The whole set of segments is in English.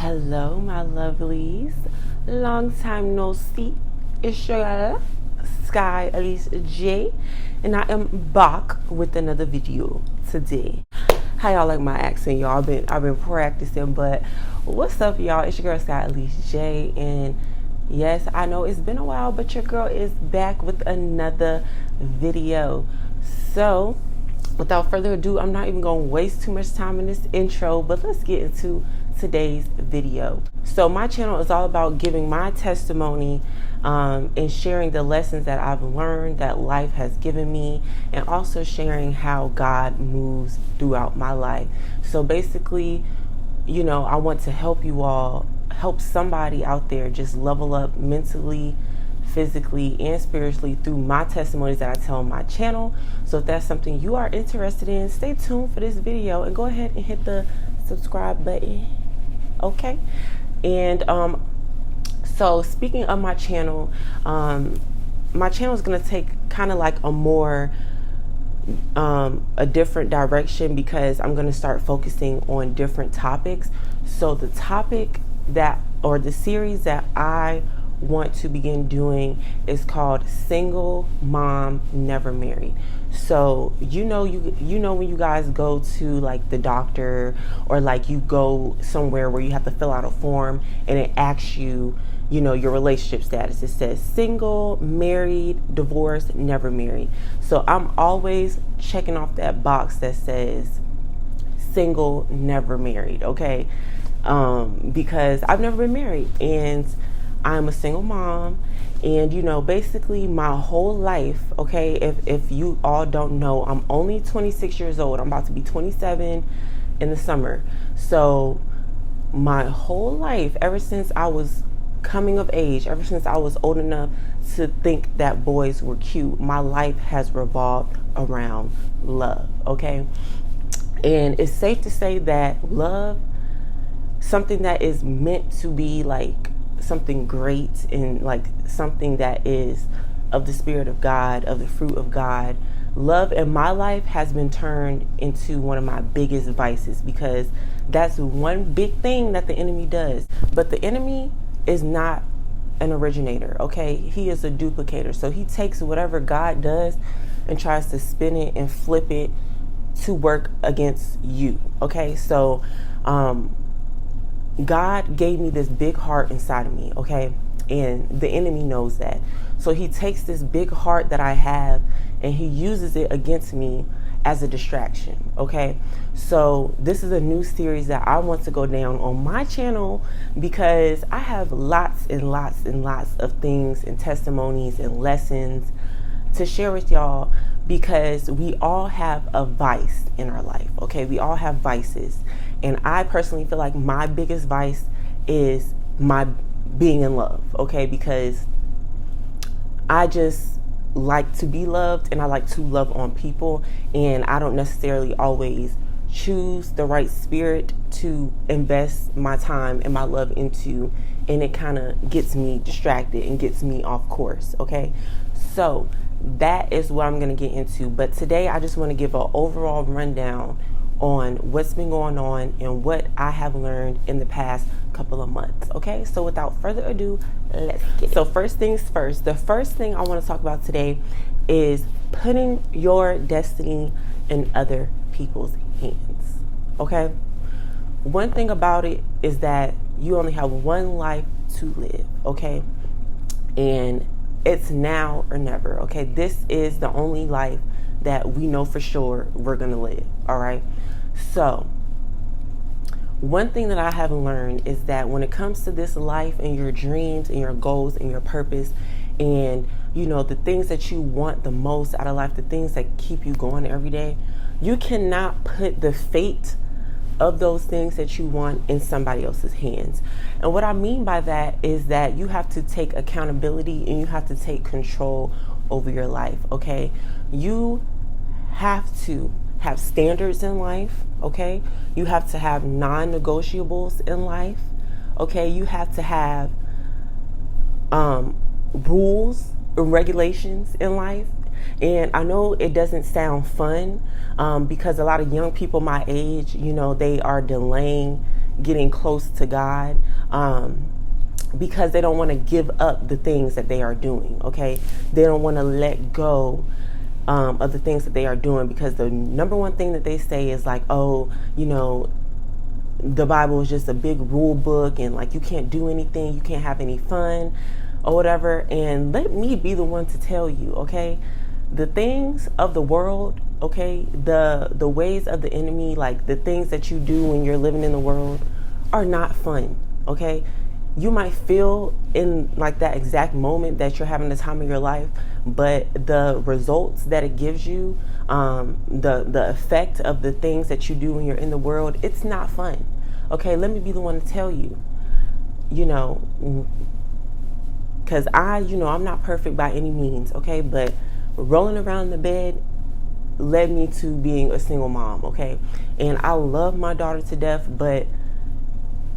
Hello, my lovelies. Long time no see. It's your girl, Sky Elise J, and I am back with another video today. How y'all like my accent, y'all? I've been practicing, but what's up, y'all? It's your girl, Sky Elise J, and yes, I know it's been a while, but your girl is back with another video. So, without further ado, I'm not even going to waste too much time in this intro, but let's get into today's video. So my channel is all about giving my testimony and sharing the lessons that I've learned that life has given me, and also sharing how God moves throughout my life. So basically, you know, I want to help you all, help somebody out there just level up mentally, physically, and spiritually through my testimonies that I tell on my channel. So if that's something you are interested in, stay tuned for this video and go ahead and hit the subscribe button. Okay. And so speaking of my channel is going to take kind of like a more a different direction, because I'm going to start focusing on different topics. So the topic that, or the series that I want to begin doing, is called Single Mom Never Married. So you know when you guys go to like the doctor, or like you go somewhere where you have to fill out a form and it asks you, you know, your relationship status. It says single, married, divorced, never married. So I'm always checking off that box that says single, never married, okay? Because I've never been married, and I'm a single mom. And you know, basically my whole life, okay, if you all don't know, I'm only 26 years old. I'm about to be 27 in the summer. So my whole life, ever since I was coming of age, ever since I was old enough to think that boys were cute, my life has revolved around love, okay? And it's safe to say that love, something that is meant to be like something great, and like something that is of the Spirit of God, of the fruit of God, love in my life has been turned into one of my biggest vices, because that's one big thing that the enemy does. But the enemy is not an originator, okay? He is a duplicator. So he takes whatever God does and tries to spin it and flip it to work against you, okay? So God gave me this big heart inside of me, okay? And the enemy knows that. So he takes this big heart that I have and he uses it against me as a distraction, okay? So this is a new series that I want to go down on my channel, because I have lots and lots and lots of things and testimonies and lessons to share with y'all, because we all have a vice in our life, okay? We all have vices. And I personally feel like my biggest vice is my being in love, okay? Because I just like to be loved, and I like to love on people, and I don't necessarily always choose the right spirit to invest my time and my love into, and it kind of gets me distracted and gets me off course, okay? So that is what I'm going to get into. But today I just want to give an overall rundown on what's been going on and what I have learned in the past couple of months, okay? So without further ado, let's get it. So first things first, the first thing I want to talk about today is putting your destiny in other people's hands, okay? One thing about it is that you only have one life to live, okay? And it's now or never, okay? This is the only life that we know for sure we're gonna live, all right? So one thing that I have learned is that when it comes to this life and your dreams and your goals and your purpose, and you know, the things that you want the most out of life, the things that keep you going every day, you cannot put the fate of those things that you want in somebody else's hands. And what I mean by that is that you have to take accountability and you have to take control over your life, okay? You have to have standards in life, okay? You have to have non-negotiables in life, okay? You have to have rules and regulations in life. And I know it doesn't sound fun, because a lot of young people my age, you know, they are delaying getting close to God, because they don't want to give up the things that they are doing, okay? They don't want to let go of the things that they are doing, because the number one thing that they say is like, oh, the Bible is just a big rule book, and like you can't do anything, you can't have any fun or whatever. And let me be the one to tell you, okay, the things of the world, okay, the ways of the enemy, like the things that you do when you're living in the world, are not fun, okay? You might feel in like that exact moment that you're having the time of your life, but the results that it gives you, the effect of the things that you do when you're in the world, it's not fun. Okay, let me be the one to tell you, because I'm not perfect by any means, okay, but rolling around in the bed led me to being a single mom, okay? And I love my daughter to death, but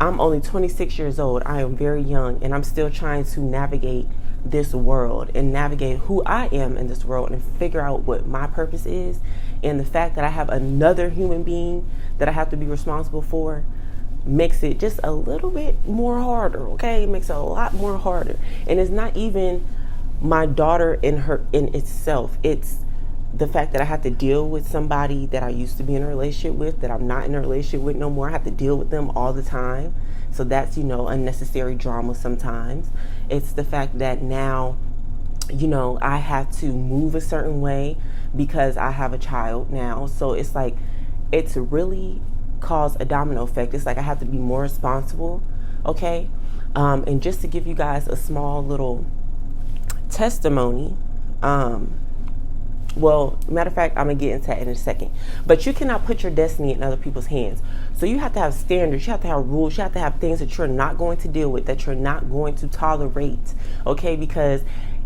I'm only 26 years old. I am very young, and I'm still trying to navigate this world and navigate who I am in this world and figure out what my purpose is. And the fact that I have another human being that I have to be responsible for makes it just a little bit more harder, okay? It makes it a lot more harder. And it's not even my daughter in itself. It's the fact that I have to deal with somebody that I used to be in a relationship with, that I'm not in a relationship with no more. I have to deal with them all the time. So that's, unnecessary drama sometimes. It's the fact that now, I have to move a certain way because I have a child now. So it's like, it's really caused a domino effect. It's like I have to be more responsible, okay? And just to give you guys a small little testimony, well, matter of fact, I'm going to get into that in a second. But you cannot put your destiny in other people's hands. So you have to have standards. You have to have rules. You have to have things that you're not going to deal with, that you're not going to tolerate. Okay? Because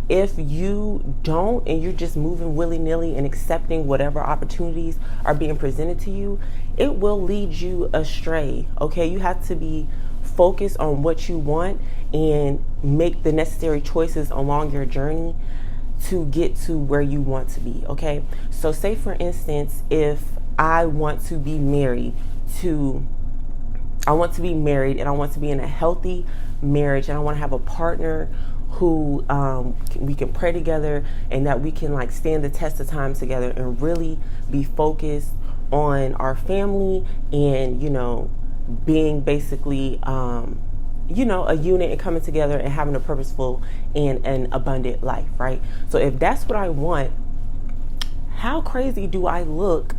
if you don't, and you're just moving willy-nilly and accepting whatever opportunities are being presented to you, it will lead you astray. Okay? You have to be focused on what you want and make the necessary choices along your journey to get to where you want to be, okay? So say for instance, if I want to be married and I want to be in a healthy marriage, and I want to have a partner who we can pray together, and that we can like stand the test of time together and really be focused on our family and, being basically, a unit and coming together and having a purposeful and an abundant life, right? So if that's what I want, how crazy do I look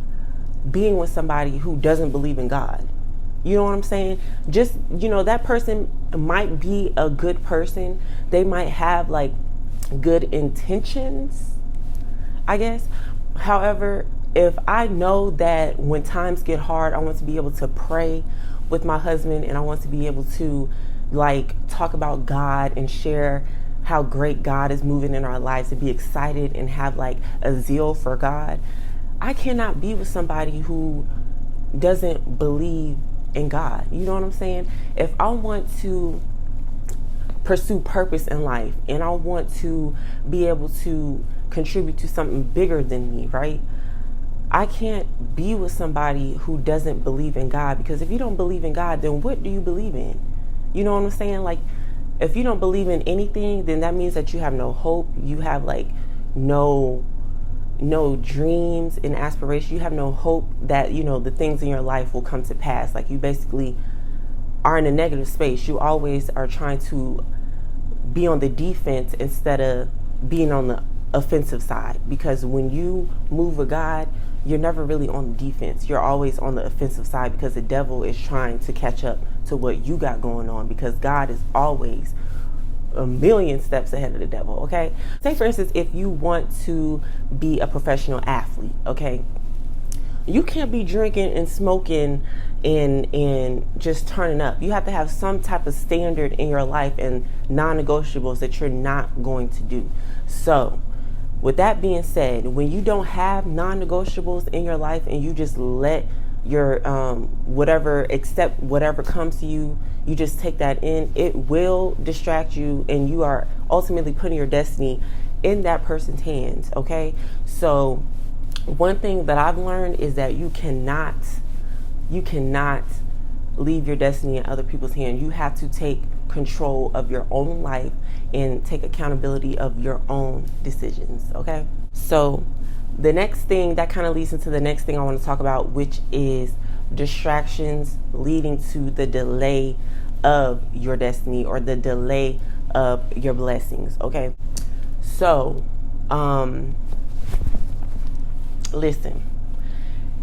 being with somebody who doesn't believe in God? You know what I'm saying? Just, that person might be a good person. They might have like good intentions, I guess. However, if I know that when times get hard, I want to be able to pray with my husband, and I want to be able to like talk about God and share how great God is moving in our lives, and be excited and have like a zeal for God, I cannot be with somebody who doesn't believe in God. You know what I'm saying? If I want to pursue purpose in life, and I want to be able to contribute to something bigger than me, right? I can't be with somebody who doesn't believe in God, because if you don't believe in God, then what do you believe in? You know what I'm saying? Like, if you don't believe in anything, then that means that you have no hope. You have like no dreams and aspirations. You have no hope that, the things in your life will come to pass. Like, you basically are in a negative space. You always are trying to be on the defense instead of being on the offensive side, because when you move with God, you're never really on the defense. You're always on the offensive side, because the devil is trying to catch up to what you got going on, because God is always a million steps ahead of the devil, okay? Say for instance, if you want to be a professional athlete, okay, you can't be drinking and smoking and just turning up. You have to have some type of standard in your life and non-negotiables that you're not going to do. So with that being said, when you don't have non-negotiables in your life, and you just let your accept whatever comes to you, you just take that in, it will distract you, and you are ultimately putting your destiny in that person's hands, okay? So one thing that I've learned is that you cannot leave your destiny in other people's hands. You have to take control of your own life and take accountability of your own decisions, okay? So the next thing, that kind of leads into the next thing I want to talk about, which is distractions leading to the delay of your destiny or the delay of your blessings, okay? So, listen,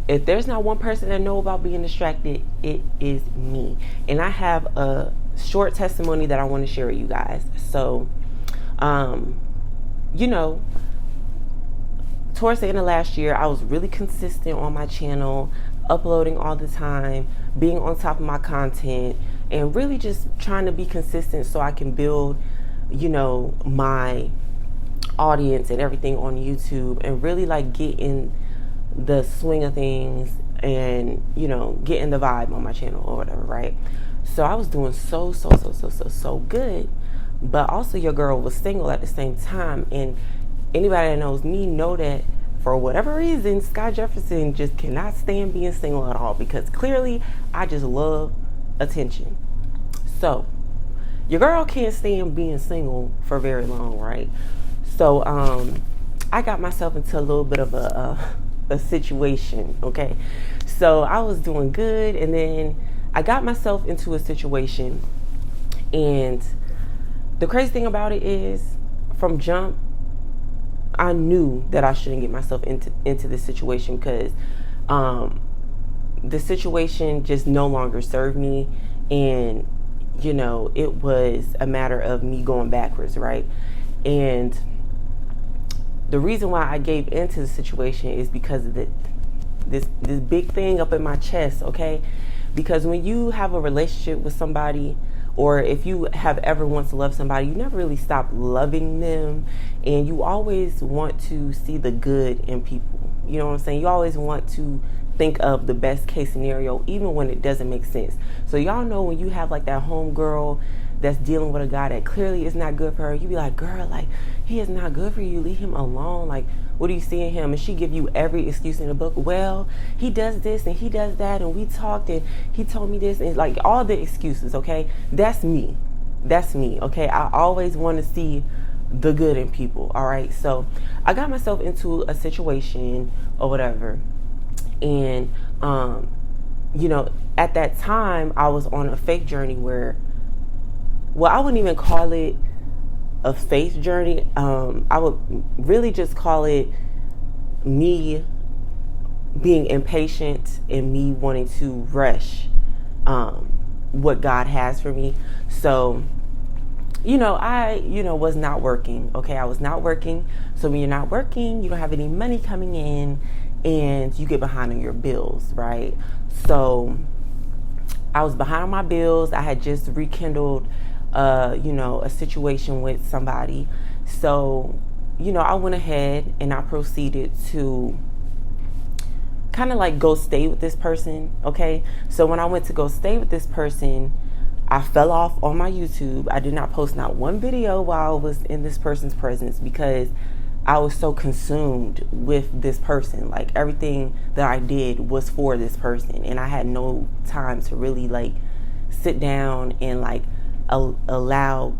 if there's not one person that know about being distracted, it is me. And I have a short testimony that I want to share with you guys. So, towards the end of last year, I was really consistent on my channel, uploading all the time, being on top of my content, and really just trying to be consistent so I can build, my audience and everything on YouTube, and really like get in the swing of things and, get in the vibe on my channel or whatever, right? So I was doing so good, but also your girl was single at the same time. And anybody that knows me know that for whatever reason, Sky Jefferson just cannot stand being single at all, because clearly I just love attention. So your girl can't stand being single for very long, right? So I got myself into a little bit of a situation, okay? So I was doing good, and then I got myself into a situation, and the crazy thing about it is, from jump, I knew that I shouldn't get myself into this situation, because the situation just no longer served me, and it was a matter of me going backwards, right? And the reason why I gave into the situation is because of this big thing up in my chest, okay? Because when you have a relationship with somebody, or if you have ever once loved somebody, you never really stop loving them, and you always want to see the good in people. You know what I'm saying? You always want to think of the best case scenario, even when it doesn't make sense. So y'all know when you have like that homegirl that's dealing with a guy that clearly is not good for her, you be like, girl, like, he is not good for you, leave him alone. Like, what do you see in him? And she give you every excuse in the book. Well, he does this and he does that, and we talked and he told me this, and like all the excuses, okay? That's me, okay? I always want to see the good in people, all right? So I got myself into a situation or whatever, and at that time I was on a faith journey where, well, I wouldn't even call it a faith journey. I would really just call it me being impatient and me wanting to rush what God has for me. So, I, was not working. Okay, I was not working. So when you're not working, you don't have any money coming in, and you get behind on your bills, right? So I was behind on my bills. I had just rekindled a situation with somebody. So, I went ahead and I proceeded to kind of like go stay with this person, okay? So when I went to go stay with this person, I fell off on my YouTube. I did not post not one video while I was in this person's presence, because I was so consumed with this person. Like, everything that I did was for this person, and I had no time to really like sit down and like allow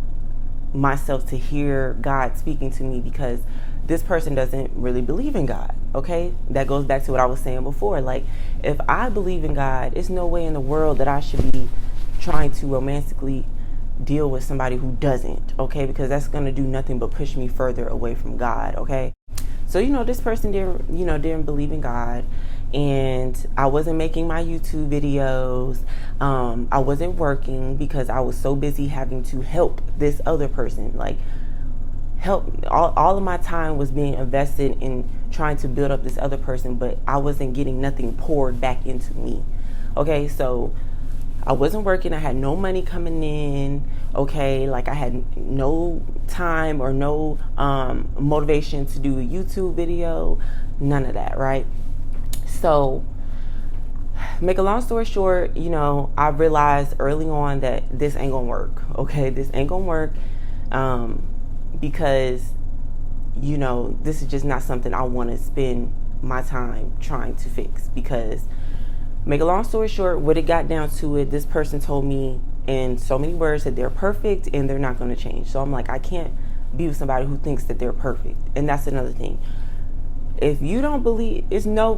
myself to hear God speaking to me, because this person doesn't really believe in God, okay? That goes back to what I was saying before. Like, if I believe in God, there's no way in the world that I should be trying to romantically deal with somebody who doesn't, okay? Because that's going to do nothing but push me further away from God, okay? So, this person didn't believe in God, and I wasn't making my YouTube videos. I wasn't working because I was so busy having to help this other person. Like, all of my time was being invested in trying to build up this other person, but I wasn't getting nothing poured back into me. Okay, so I wasn't working. I had no money coming in. Okay, like, I had no time or no motivation to do a YouTube video. None of that, right? So, make a long story short, I realized early on that this ain't gonna work. Okay, this ain't gonna work, because this is just not something I want to spend my time trying to fix, because Make a long story short, what it got down to it, this person told me in so many words that they're perfect and they're not going to change. So I'm like, I can't be with somebody who thinks that they're perfect. And that's another thing. If you don't believe, there's no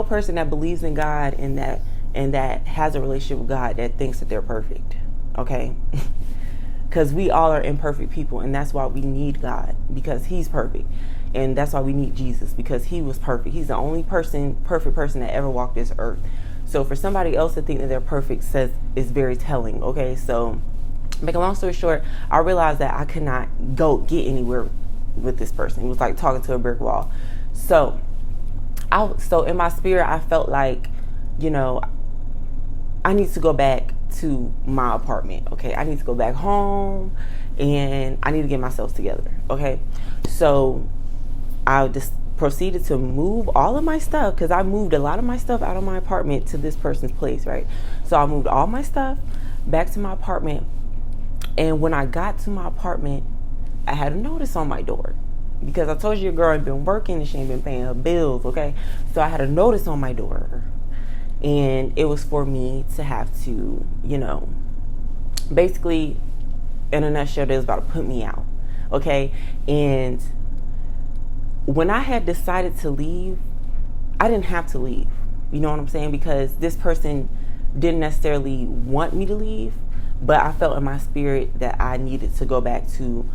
person that believes in God and that has a relationship with God that thinks that they're perfect. Okay? Because we all are imperfect people, and that's why we need God, because he's perfect. And that's why we need Jesus, because he was perfect. He's the only perfect person that ever walked this earth. So for somebody else to think that they're perfect is very telling. Okay, so make a long story short, I realized that I could not get anywhere with this person. It was like talking to a brick wall. So in my spirit, I felt like, I need to go back to my apartment. Okay, I need to go back home, and I need to get myself together. Okay, so I just proceeded to move all of my stuff, because I moved a lot of my stuff out of my apartment to this person's place, right? So I moved all my stuff back to my apartment, and when I got to my apartment, I had a notice on my door, because I told you your girl ain't been working and she ain't been paying her bills, okay? So I had a notice on my door, and it was for me to have to, basically, in a nutshell, they was about to put me out, okay? And when I had decided to leave, I didn't have to leave. You know what I'm saying? Because this person didn't necessarily want me to leave, but I felt in my spirit that I needed to go back to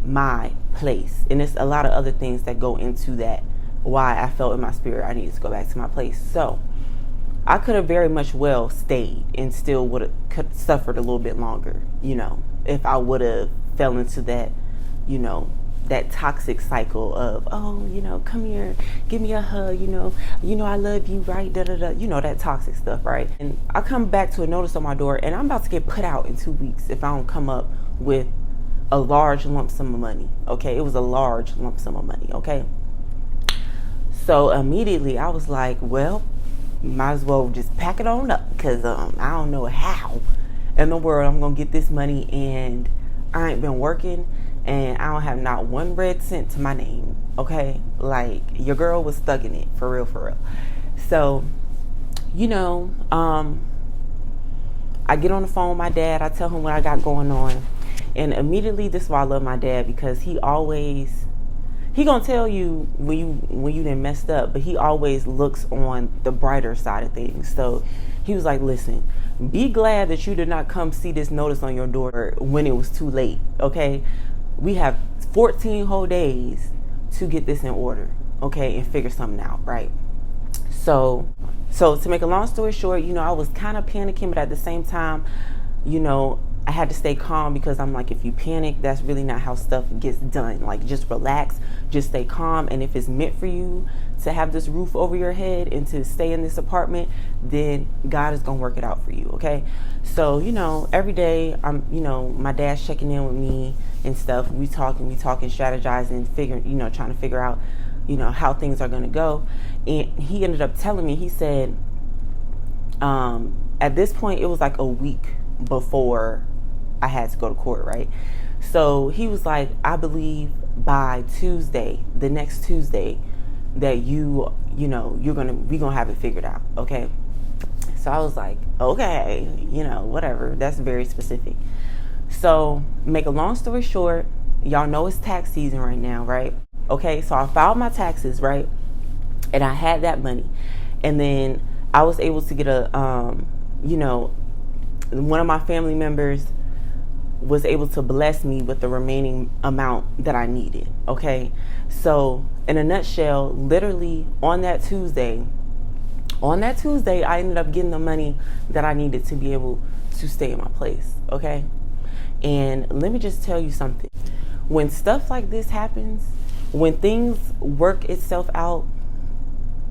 my place. And there's a lot of other things that go into that, why I felt in my spirit I needed to go back to my place. So I could have very much well stayed and still could have suffered a little bit longer, if I would have fell into that, that toxic cycle of, come here, give me a hug, I love you, right? Da da da, that toxic stuff, right? And I come back to a notice on my door, and I'm about to get put out in 2 weeks if I don't come up with a large lump sum of money. Okay, it was a large lump sum of money. Okay, so immediately I was like, well, might as well just pack it on up, because I don't know how in the world I'm gonna get this money, and I ain't been working, and I don't have not one red cent to my name. Okay, like, your girl was stuck in it, for real. So I get on the phone with my dad. I tell him what I got going on, and immediately, this is why I love my dad, because he gonna tell you when you done messed up, but he always looks on the brighter side of things. So he was like, listen, be glad that you did not come see this notice on your door when it was too late. Okay, we have 14 whole days to get this in order, okay, and figure something out, right? So to make a long story short, I was kind of panicking, but at the same time, I had to stay calm, because I'm like, if you panic, that's really not how stuff gets done. Like, just relax, just stay calm. And if it's meant for you to have this roof over your head and to stay in this apartment, then God is going to work it out for you. Okay. So, every day my dad's checking in with me and stuff. We talking, strategizing, trying to figure out, how things are going to go. And he ended up telling me, he said, at this point, it was like a week before I had to go to court, right? So he was like, I believe by Tuesday, the next Tuesday, that we're gonna have it figured out. Okay. So I was like, okay, whatever. That's very specific. So make a long story short, y'all know it's tax season right now, right? Okay. So I filed my taxes, right? And I had that money, and then I was able to get one of my family members was able to bless me with the remaining amount that I needed. Okay. So in a nutshell, literally on that Tuesday, I ended up getting the money that I needed to be able to stay in my place. Okay. And let me just tell you something. When stuff like this happens, when things work itself out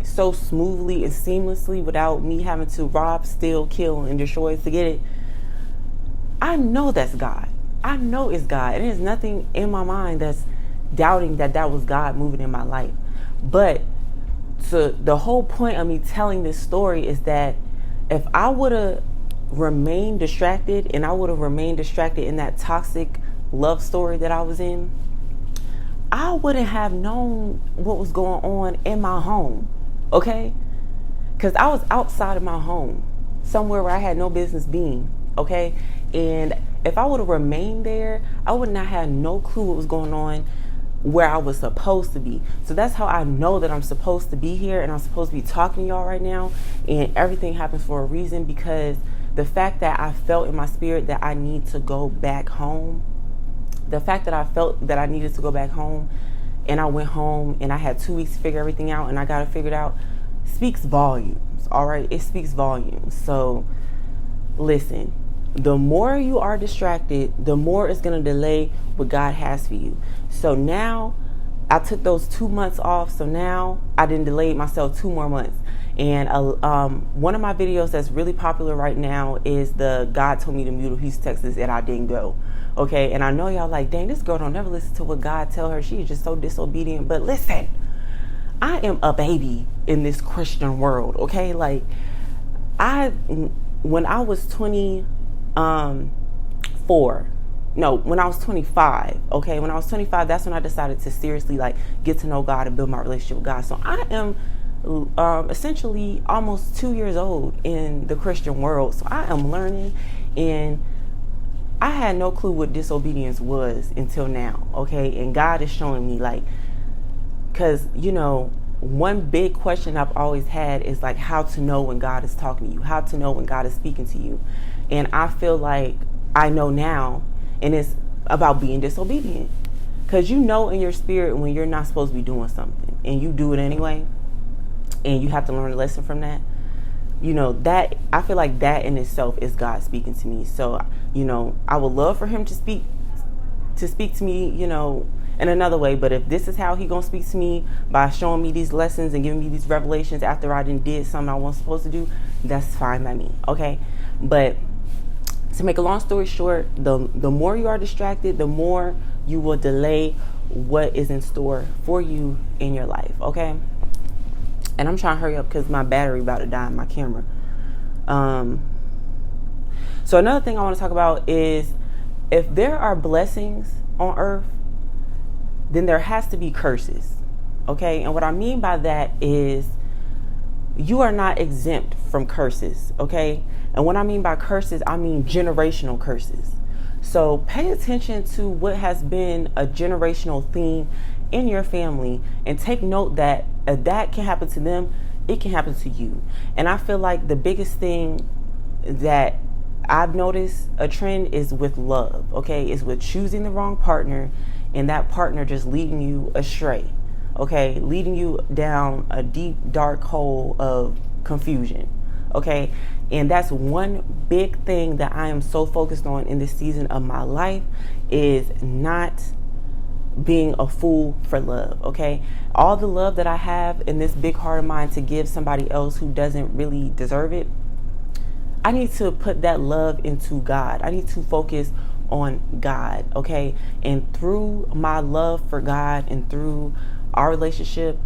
so smoothly and seamlessly without me having to rob, steal, kill, and destroy to get it, I know that's God. I know it's God. And there's nothing in my mind that's doubting that was God moving in my life. But the whole point of me telling this story is that if I would have remained distracted, and I would have remained distracted in that toxic love story that I was in, I wouldn't have known what was going on in my home. Okay? because I was outside of my home, somewhere where I had no business being, okay? And if I would have remained there, I would not have no clue what was going on where I was supposed to be. So that's how I know that I'm supposed to be here and I'm supposed to be talking to y'all right now. And everything happens for a reason, because the fact that I felt in my spirit that I need to go back home, the fact that I felt that I needed to go back home, and I went home and I had 2 weeks to figure everything out and I got it figured out, speaks volumes. All right, it speaks volumes. So listen, the more you are distracted, the more it's going to delay what God has for you. So now I took those 2 months off. So now I didn't delay myself 2 more months. And one of my videos that's really popular right now is the God Told Me to Move to Houston, Texas, and I didn't go. Okay, and I know y'all like, dang, this girl don't never listen to what God tell her. She is just so disobedient. But listen, I am a baby in this Christian world. Okay, like when I was 25, okay, when I was 25, that's when I decided to seriously like get to know God and build my relationship with God. So I am essentially almost 2 years old in the Christian world. So I am learning, and I had no clue what disobedience was until now, okay? And God is showing me, like, because, you know, one big question I've always had is like how to know when God is talking to you, how to know when God is speaking to you. And I feel like I know now, and it's about being disobedient. Because you know in your spirit when you're not supposed to be doing something and you do it anyway, and you have to learn a lesson from that. You know, that I feel like that in itself is God speaking to me. So, you know, I would love for him to speak to me, you know, in another way. But if this is how he gonna speak to me, by showing me these lessons and giving me these revelations after I did something I wasn't supposed to do, that's fine by me, okay? But to make a long story short, the more you are distracted, the more you will delay what is in store for you in your life, okay? And I'm trying to hurry up because my battery about to die in my camera. So another thing I want to talk about is, if there are blessings on earth, then there has to be curses. Okay? And what I mean by that is, you are not exempt from curses. Okay? And what I mean by curses, I mean generational curses. So pay attention to what has been a generational theme in your family, and take note that if that can happen to them, it can happen to you. And I feel like the biggest thing that I've noticed a trend is with love, okay? Is with choosing the wrong partner, and that partner just leading you astray, okay? Leading you down a deep, dark hole of confusion, okay? And that's one big thing that I am so focused on in this season of my life, is not being a fool for love, okay? All the love that I have in this big heart of mine to give somebody else who doesn't really deserve it, I need to put that love into God. I need to focus on God, okay? And through my love for God and through our relationship,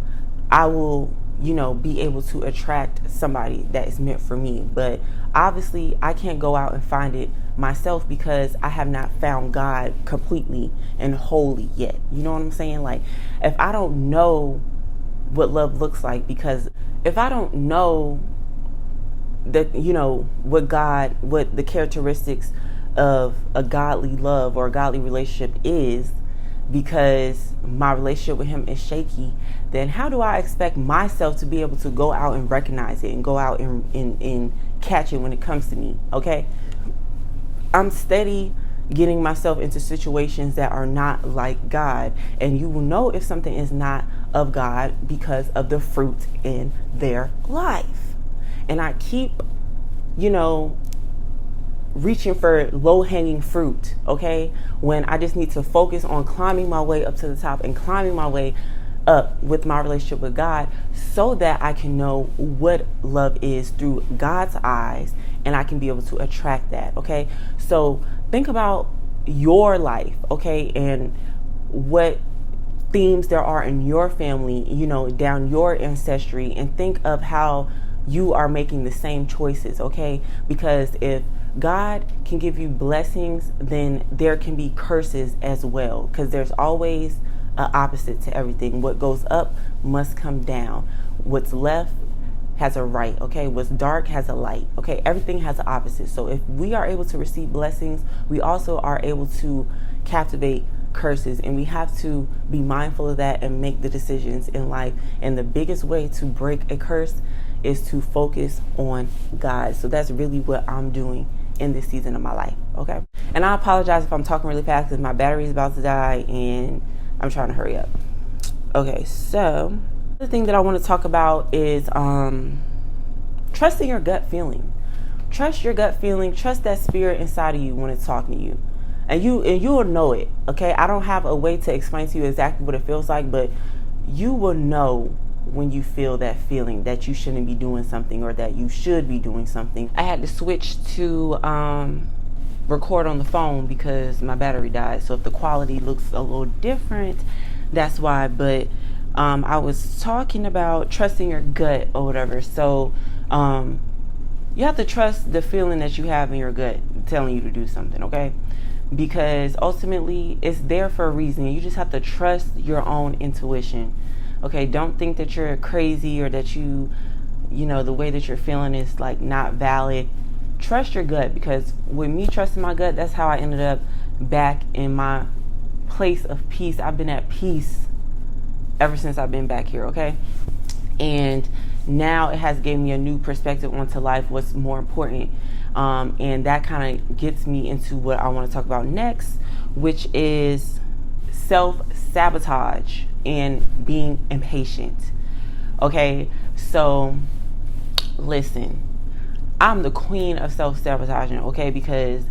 I will, you know, be able to attract somebody that is meant for me. But obviously I can't go out and find it myself, because I have not found God completely and wholly yet. You know what I'm saying? Like, if I don't know what love looks like, because if I don't know that, you know, what the characteristics of a godly love or a godly relationship is, because my relationship with him is shaky, then how do I expect myself to be able to go out and recognize it and go out and catch it when it comes to me? Okay? I'm steady getting myself into situations that are not like God. And you will know if something is not of God because of the fruit in their life. And I keep, you know, reaching for low-hanging fruit, okay? When I just need to focus on climbing my way up to the top and climbing my way up with my relationship with God, so that I can know what love is through God's eyes, and I can be able to attract that, okay? So think about your life, okay, and what themes there are in your family, you know, down your ancestry, and think of how you are making the same choices, okay? Because if God can give you blessings, then there can be curses as well, because there's always an opposite to everything. What goes up must come down. What's left has a right, okay? What's dark has a light, okay? Everything has an opposite. So if we are able to receive blessings, we also are able to captivate curses, and we have to be mindful of that and make the decisions in life. And the biggest way to break a curse is to focus on God. So that's really what I'm doing in this season of my life, okay? And I apologize if I'm talking really fast because my battery is about to die and I'm trying to hurry up. Okay, so the thing that I want to talk about is trusting your gut feeling. Trust your gut feeling. Trust that spirit inside of you when it's talking to you. And you'll know it, okay? I don't have a way to explain to you exactly what it feels like, but you will know when you feel that feeling that you shouldn't be doing something or that you should be doing something. I had to switch to record on the phone because my battery died. So if the quality looks a little different, that's why. But I was talking about trusting your gut or whatever. So you have to trust the feeling that you have in your gut telling you to do something, okay? Because ultimately it's there for a reason. You just have to trust your own intuition. Okay, don't think that you're crazy or that you know, the way that you're feeling is like not valid. Trust your gut, because with me trusting my gut, that's how I ended up back in my place of peace. I've been at peace ever since I've been back here, okay? And now it has given me a new perspective onto life, what's more important. And that kind of gets me into what I want to talk about next, which is self-sabotage and being impatient. Okay, so listen, I'm the queen of self-sabotaging, okay, because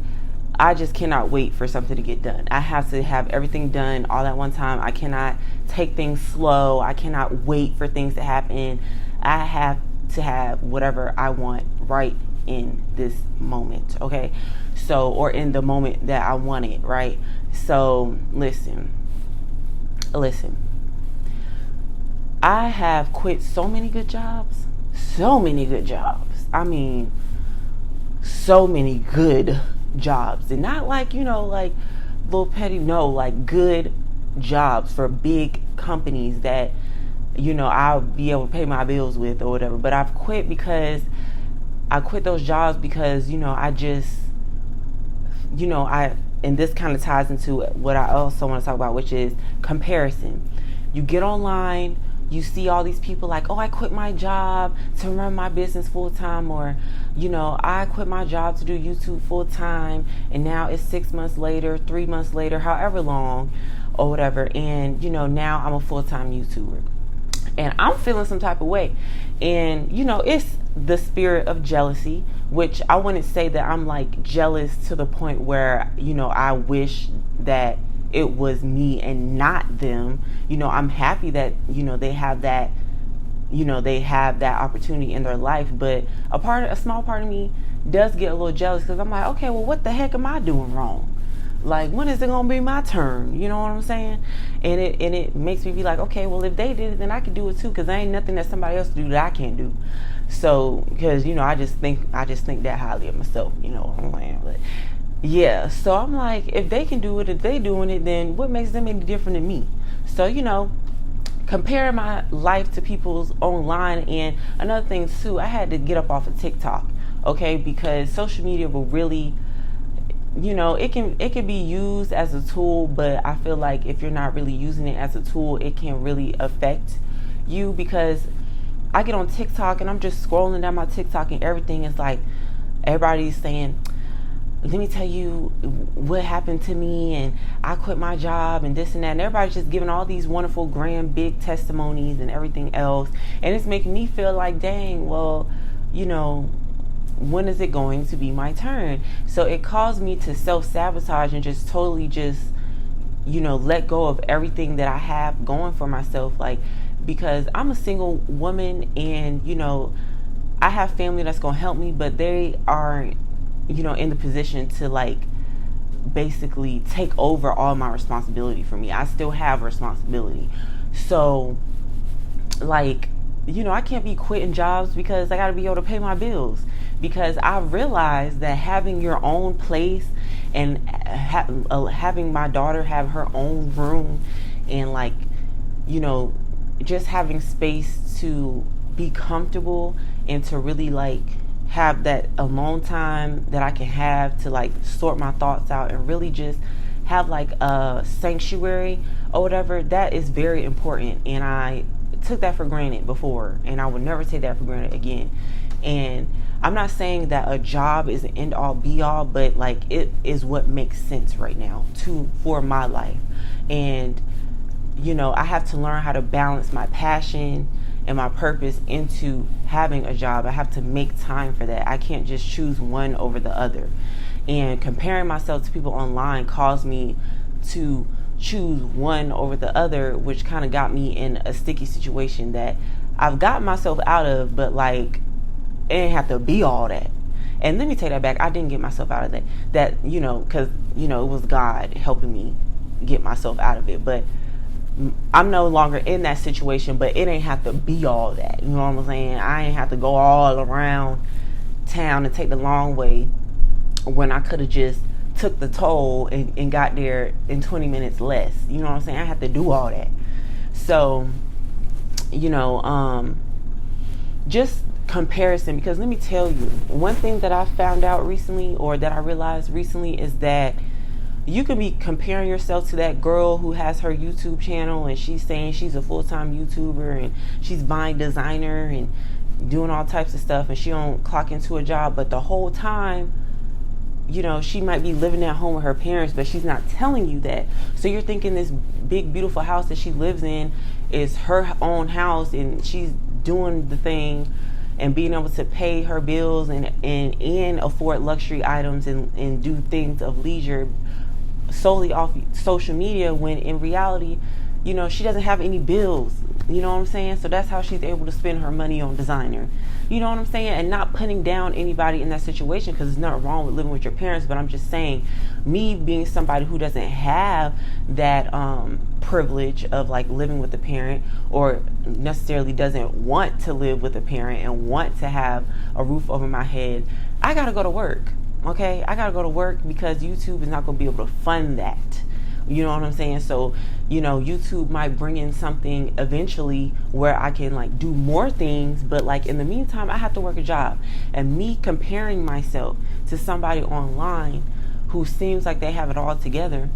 I just cannot wait for something to get done. I have to have everything done all at one time. I cannot take things slow. I cannot wait for things to happen. I have to have whatever I want right in this moment, okay? So, or in the moment that I want it, right? So, listen. I have quit so many good jobs. I mean, so many good jobs. And not like, you know, like little petty, no, like good jobs for big companies that, you know, I'll be able to pay my bills with or whatever. But I've quit because I quit those jobs because, you know, I just, you know, and this kind of ties into what I also want to talk about, which is comparison. You get online, you see all these people like, oh, I quit my job to run my business full time, or, you know, I quit my job to do YouTube full time, and now it's 6 months later, 3 months later, however long or whatever, and, you know, now I'm a full-time YouTuber. And I'm feeling some type of way. And, you know, it's the spirit of jealousy, which I wouldn't say that I'm like jealous to the point where, you know, I wish that it was me and not them. You know, I'm happy that, you know, they have that, you know, they have that opportunity in their life. But a small part of me does get a little jealous because I'm like, okay, well, what the heck am I doing wrong? Like, when is it gonna be my turn? You know what I'm saying? And it makes me be like, okay, well, if they did it, then I can do it too, because there ain't nothing that somebody else do that I can't do. So, because, you know, I just think that highly of myself. You know what I'm saying? But yeah, so I'm like, if they can do it, if they doing it, then what makes them any different than me? So, you know, comparing my life to people's online. And another thing too, I had to get up off of TikTok, okay, because social media will really, you know, it can be used as a tool, but I feel like if you're not really using it as a tool, it can really affect you. Because I get on TikTok and I'm just scrolling down my TikTok and everything is like, everybody's saying, let me tell you what happened to me, and I quit my job and this and that, and everybody's just giving all these wonderful grand big testimonies and everything else, and it's making me feel like, dang, well, you know, when is it going to be my turn? So it caused me to self-sabotage and just totally just, you know, let go of everything that I have going for myself. Like, because I'm a single woman and, you know, I have family that's going to help me, but they aren't, you know, in the position to like basically take over all my responsibility for me. I still have responsibility. So like, you know, I can't be quitting jobs because I got to be able to pay my bills. Because I realized that having your own place and having my daughter have her own room and, like, you know, just having space to be comfortable and to really like have that alone time that I can have to like sort my thoughts out and really just have like a sanctuary or whatever, that is very important. And I took that for granted before, and I would never take that for granted again. And I'm not saying that a job is an end all be all, but like it is what makes sense right now for my life. And you know, I have to learn how to balance my passion and my purpose into having a job. I have to make time for that. I can't just choose one over the other. And comparing myself to people online caused me to choose one over the other, which kind of got me in a sticky situation that I've got myself out of, but like it didn't have to be all that. And let me take that back. I didn't get myself out of that. That, you know, because, you know, it was God helping me get myself out of it. But I'm no longer in that situation, but it ain't have to be all that. You know what I'm saying? I ain't have to go all around town and take the long way when I could have just took the toll and got there in 20 minutes less. You know what I'm saying? I have to do all that. So, you know, just comparison, because let me tell you, one thing that I found out recently, or that I realized recently, is that you can be comparing yourself to that girl who has her YouTube channel and she's saying she's a full-time YouTuber and she's buying designer and doing all types of stuff, and she don't clock into a job, but the whole time, you know, she might be living at home with her parents, but she's not telling you that. So you're thinking this big beautiful house that she lives in is her own house, and she's doing the thing and being able to pay her bills and afford luxury items and do things of leisure solely off social media, when in reality, you know, she doesn't have any bills. You know what I'm saying? So that's how she's able to spend her money on designer. You know what I'm saying? And not putting down anybody in that situation, because there's nothing wrong with living with your parents, but I'm just saying, me being somebody who doesn't have that privilege of like living with a parent, or necessarily doesn't want to live with a parent and want to have a roof over my head, I gotta go to work. Okay, I gotta go to work because YouTube is not gonna be able to fund that. You know what I'm saying? So, you know, YouTube might bring in something eventually where I can like do more things, but like in the meantime, I have to work a job. And me comparing myself to somebody online who seems like they have it all together,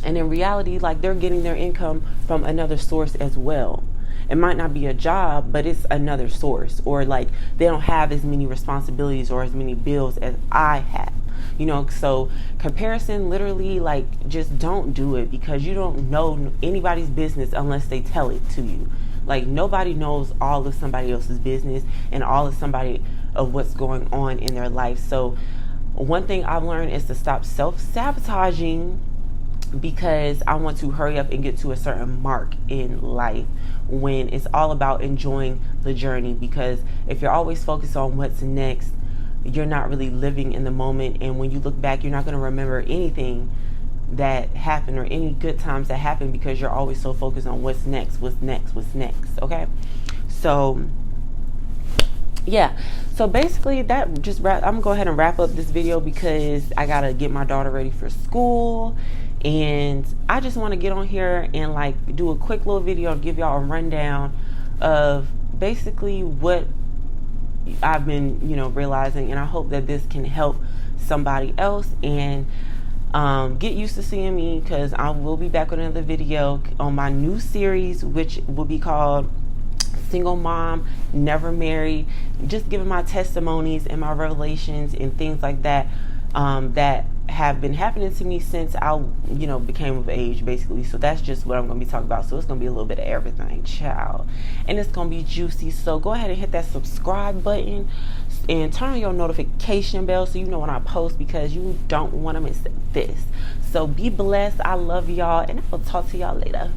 and in reality, like they're getting their income from another source as well. It might not be a job, but it's another source, or like they don't have as many responsibilities or as many bills as I have. You know, so comparison, literally, like, just don't do it, because you don't know anybody's business unless they tell it to you. Like, nobody knows all of somebody else's business and all of somebody of what's going on in their life. So one thing I've learned is to stop self-sabotaging, because I want to hurry up and get to a certain mark in life, when it's all about enjoying the journey. Because if you're always focused on what's next, you're not really living in the moment, and when you look back, you're not going to remember anything that happened or any good times that happened, because you're always so focused on what's next. Okay, so yeah, so basically that just I'm gonna go ahead and wrap up this video, because I gotta get my daughter ready for school, and I just want to get on here and like do a quick little video to give y'all a rundown of basically what I've been, you know, realizing, and I hope that this can help somebody else. And get used to seeing me, because I will be back with another video on my new series, which will be called Single Mom, Never Married, just giving my testimonies and my revelations and things like that, that have been happening to me since I, you know, became of age, basically. So that's just what I'm going to be talking about. So it's going to be a little bit of everything, child, and it's going to be juicy. So go ahead and hit that subscribe button and turn on your notification bell so you know when I post, because you don't want to miss this. So be blessed. I love y'all, and I will talk to y'all later.